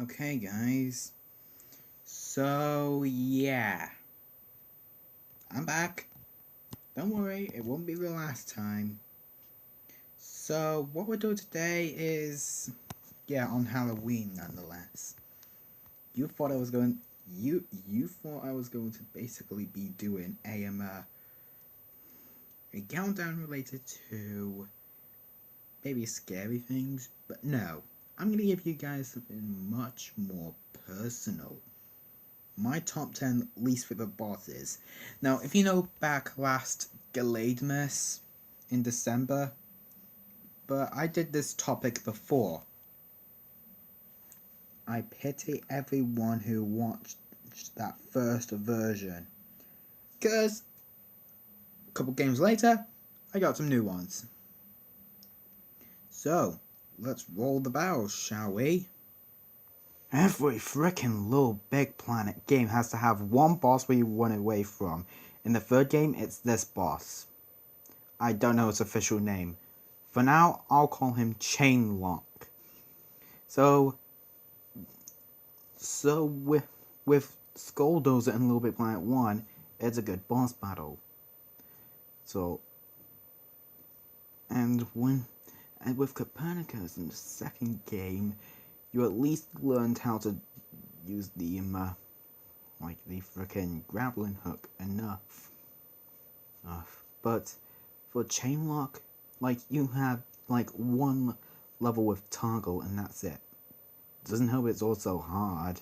Okay, guys. So, yeah. I'm back. Don't worry, it won't be the last time. So, what we're doing today is, on Halloween nonetheless. You thought I was going you thought I was going to basically be doing a countdown related to maybe scary things, but no. I'm going to give you guys something much more personal. My top 10 least favorite bosses. Now, if you know back last Galadmus in December, but I did this topic before. I pity everyone who watched that first version. Because a couple games later, I got some new ones. So, let's roll the barrels, shall we? Every frickin' little Big Planet game has to have one boss where you run away from. In the third game, it's this boss. I don't know his official name. For now, I'll call him Chainlock. So with Skulldozer and Little Big Planet 1, it's a good boss battle. So and with Copernicus in the second game, you at least learned how to use the the frickin' grappling hook enough. But for Chainlock, you have one level with toggle and that's it. Doesn't help it's also hard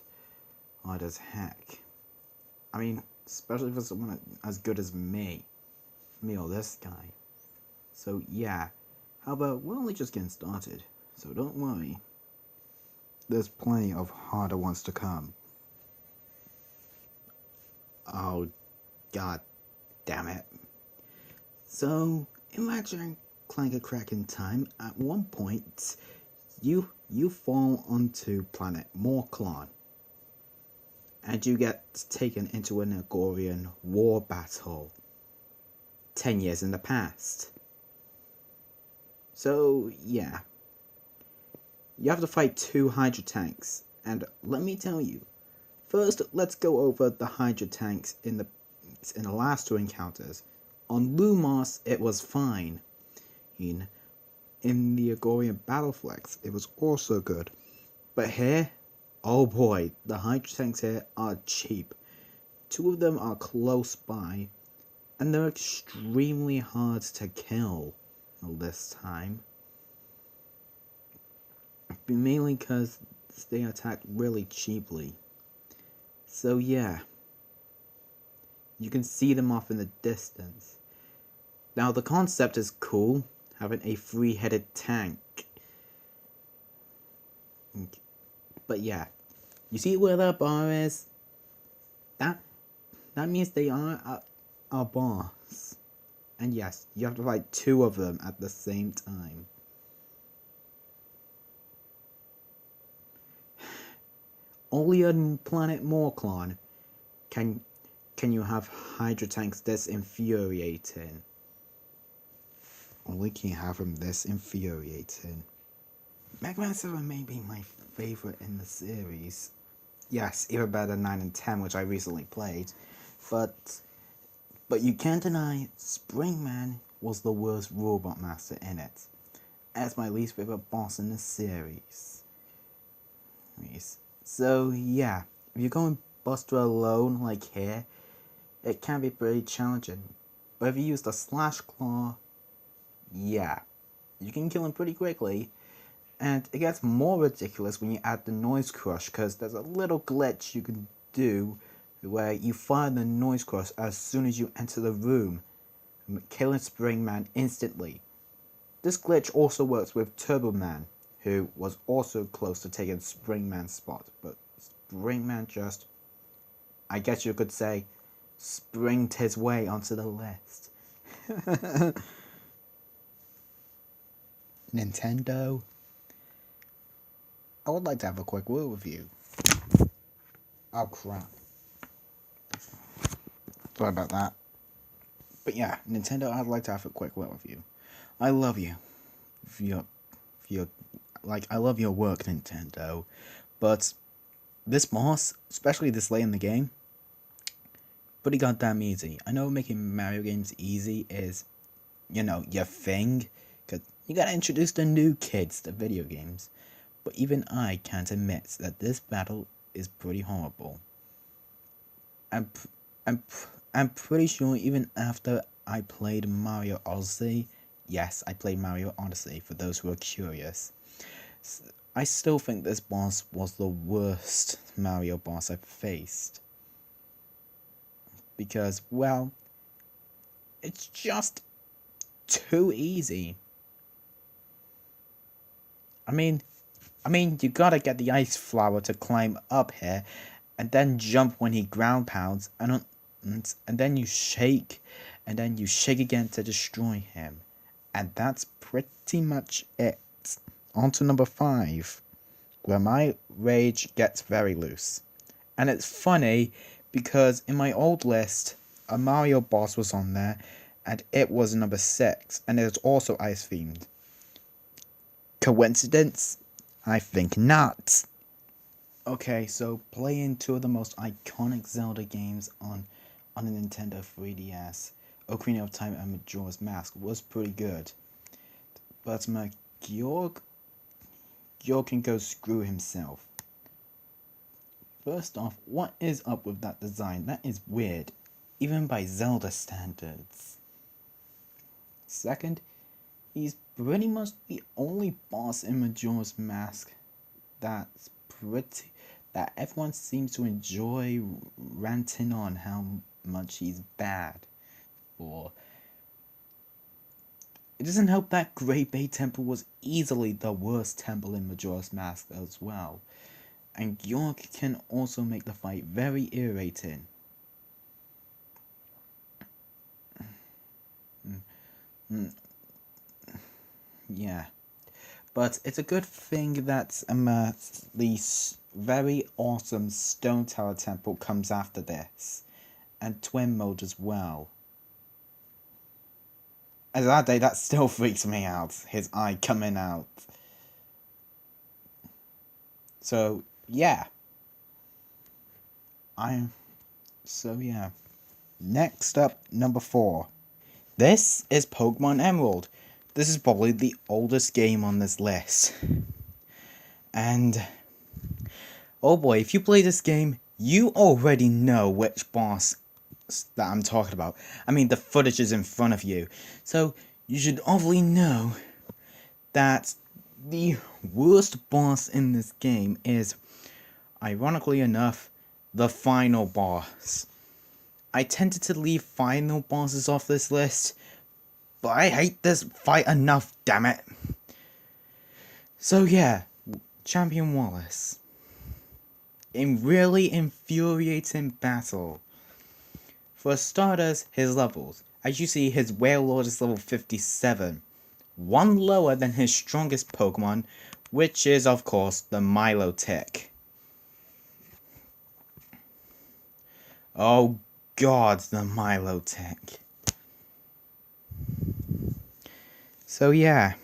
as heck. I mean, especially for someone as good as me or this guy. So yeah, however, we're only just getting started, so don't worry. There's plenty of harder ones to come. Oh, god damn it. So, imagine Clank Crack in time, at one point, you fall onto planet Morclon, and you get taken into an Agorian war battle 10 years in the past. So, yeah. You have to fight 2 Hydra tanks, and let me tell you, first let's go over the Hydra tanks in the last 2 encounters. On Lumos, it was fine. In the Agorian Battleflex, it was also good. But here, oh boy, the Hydra tanks here are cheap. 2 of them are close by, and they're extremely hard to kill this time. Mainly because they attack really cheaply. So yeah, you can see them off in the distance. Now the concept is cool, having a 3-headed tank. But yeah, you see where that bar is? That means they are a boss. And yes, you have to fight 2 of them at the same time. Only on planet Morclon can you have Hydra tanks this infuriating. Only can you have them this infuriating. Mega Man 7 may be my favorite in the series. Yes, even better than 9 and 10, which I recently played. But you can't deny Springman was the worst robot master in it. As my least favorite boss in the series. So yeah, if you're going Buster alone like here, it can be pretty challenging. But if you use the Slash Claw, yeah, you can kill him pretty quickly. And it gets more ridiculous when you add the Noise Crush, because there's a little glitch you can do where you fire the Noise Crush as soon as you enter the room, killing Springman instantly. This glitch also works with Turbo Man, who was also close to taking Springman's spot, but Springman just, I guess you could say, springed his way onto the list. Nintendo, I would like to have a quick word with you. Oh crap. Sorry about that. But yeah, Nintendo, I'd like to have a quick word with you. I love you. I love your work, Nintendo. But this boss, especially this late in the game, pretty goddamn easy. I know making Mario games easy is, your thing, because you gotta introduce the new kids to video games. But even I can't admit that this battle is pretty horrible. I'm, I'm pretty sure even after I played Mario Odyssey, yes, I played Mario Odyssey for those who are curious, I still think this boss was the worst Mario boss I've faced. Because, well, it's just too easy. I mean, you gotta get the ice flower to climb up here, and then jump when he ground pounds, and then you shake, and then you shake again to destroy him. And that's pretty much it. On to number 5, where my rage gets very loose. And it's funny, because in my old list, a Mario boss was on there, and it was number 6, and it was also ice themed. Coincidence? I think not. Okay, so playing 2 of the most iconic Zelda games on a Nintendo 3DS, Ocarina of Time and Majora's Mask, was pretty good. But Georg can go screw himself. First off, what is up with that design? That is weird, even by Zelda standards. Second, he's pretty much the only boss in Majora's Mask that everyone seems to enjoy ranting on how much he's bad for. It doesn't help that Great Bay Temple was easily the worst temple in Majora's Mask as well. And Georg can also make the fight very irritating. Yeah. But it's a good thing that the very awesome Stone Tower Temple comes after this. And Twin Mode as well. As that day, that still freaks me out. His eye coming out. So, yeah. Yeah. Next up, number 4. This is Pokemon Emerald. This is probably the oldest game on this list. And, oh boy, if you play this game, you already know which boss that I'm talking about. I mean, the footage is in front of you. So, you should obviously know that the worst boss in this game is, ironically enough, the final boss. I tended to leave final bosses off this list, but I hate this fight enough, damn it. So yeah, Champion Wallace. In really infuriating battle. For starters, his levels. As you see, his Wailord is level 57. One lower than his strongest Pokemon, which is of course the Milotic. Oh god, the Milotic. So yeah.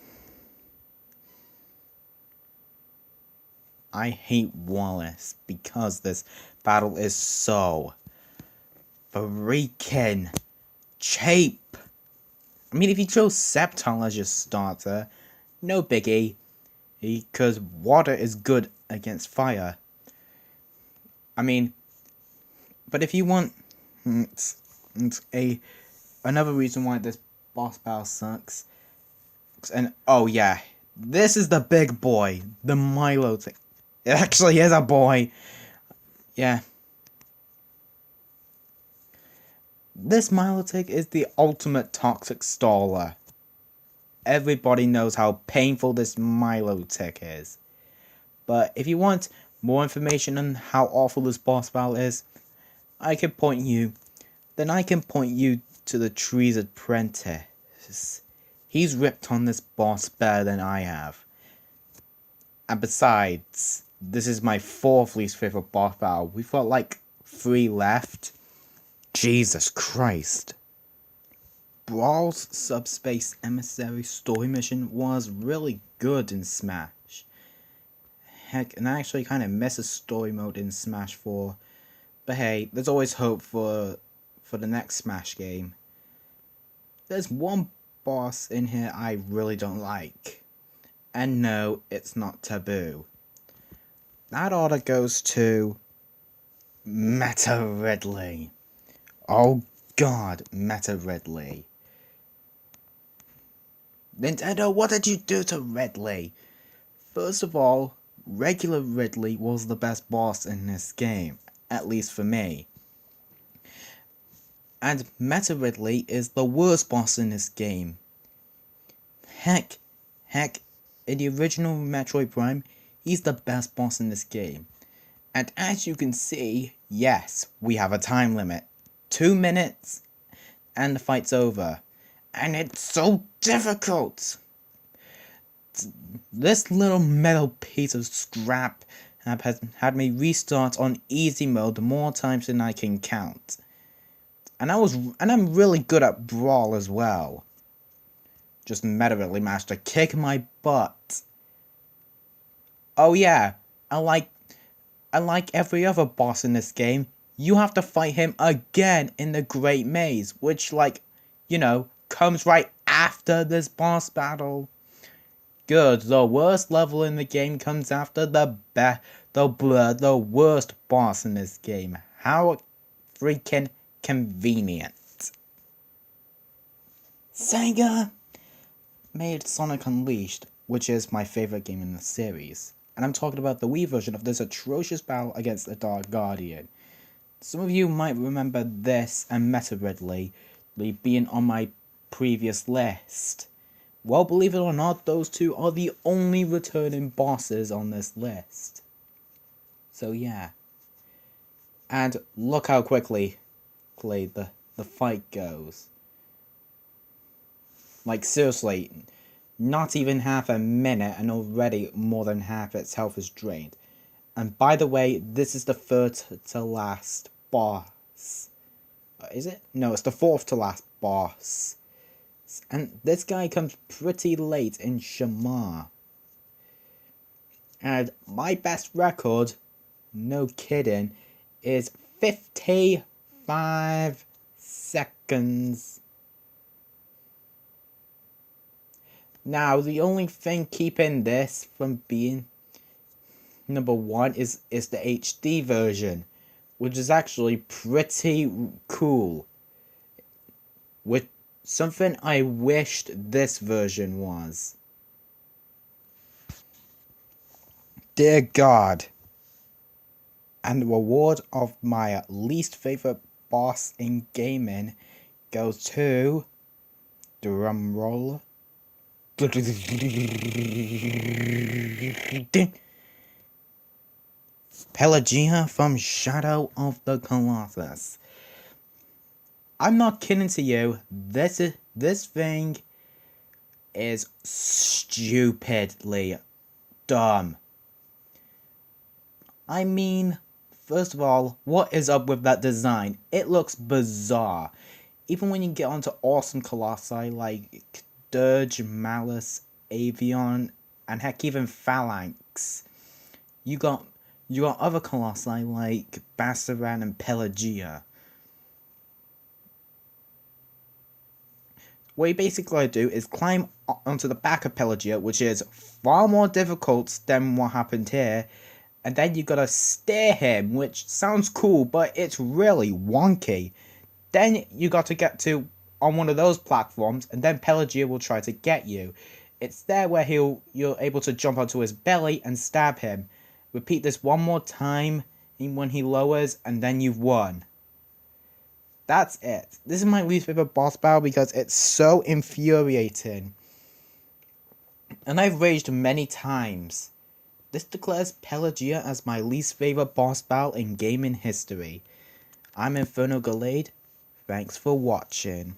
I hate Wallace because this battle is so freaking cheap. I mean, if you chose Sceptile as your starter, no biggie, because water is good against fire. I mean, but if you want, it's another reason why this boss battle sucks. And oh yeah, this is the big boy, the Milotic. It actually is a boy. Yeah. This Milotic is the ultimate toxic staller. Everybody knows how painful this Milotic is. But if you want more information on how awful this boss battle is, I can point you to the Tree's Apprentice. He's ripped on this boss better than I have. And besides, this is my 4th least favorite boss battle. We've got like 3 left. Jesus Christ. Brawl's Subspace Emissary story mission was really good in Smash. Heck, and I actually kind of miss a story mode in Smash 4. But hey, there's always hope for the next Smash game. There's one boss in here I really don't like. And no, it's not Taboo. That order goes to Meta Ridley. Oh god, Meta Ridley. Nintendo, what did you do to Ridley? First of all, regular Ridley was the best boss in this game, at least for me. And Meta Ridley is the worst boss in this game. Heck, in the original Metroid Prime, he's the best boss in this game. And as you can see, yes, we have a time limit. 2 minutes, and the fight's over. And it's so difficult! This little metal piece of scrap has had me restart on easy mode more times than I can count. And I'm really good at Brawl as well. Just Meta Ridley managed to kick my butt. Oh yeah, I like every other boss in this game, you have to fight him again in the Great Maze, which, like, you know, comes right after this boss battle. Good, the worst level in the game comes after the worst boss in this game. How freaking convenient. Sega made Sonic Unleashed, which is my favorite game in the series. And I'm talking about the Wii version of this atrocious battle against the Dark Guardian. Some of you might remember this and Meta Ridley being on my previous list. Well, believe it or not, those two are the only returning bosses on this list. So yeah. And look how quickly the fight goes. Like, seriously, not even half a minute and already more than half its health is drained. And by the way, this is the third to last boss. Is it? No, it's the fourth to last boss. And this guy comes pretty late in Shamar. And my best record, no kidding, is 55 seconds. Now, the only thing keeping this from being number one is the HD version, which is actually pretty cool. With something I wished this version was. Dear God. And the reward of my least favorite boss in gaming goes to, drum roll, Pelagia from Shadow of the Colossus. I'm not kidding to you, this thing is stupidly dumb. I mean, first of all, what is up with that design? It looks bizarre. Even when you get onto awesome Colossi like Dirge, Malice, Avion, and heck, even Phalanx. You got other Colossi like Bassaran and Pelagia. What you basically gotta do is climb onto the back of Pelagia, which is far more difficult than what happened here, and then you gotta steer him, which sounds cool, but it's really wonky. Then you got to get to on one of those platforms, and then Pelagia will try to get you. It's there where you're able to jump onto his belly and stab him. Repeat this one more time when he lowers, and then you've won. That's it. This is my least favorite boss battle because it's so infuriating. And I've raged many times. This declares Pelagia as my least favorite boss battle in gaming history. I'm Inferno Gallade. Thanks for watching.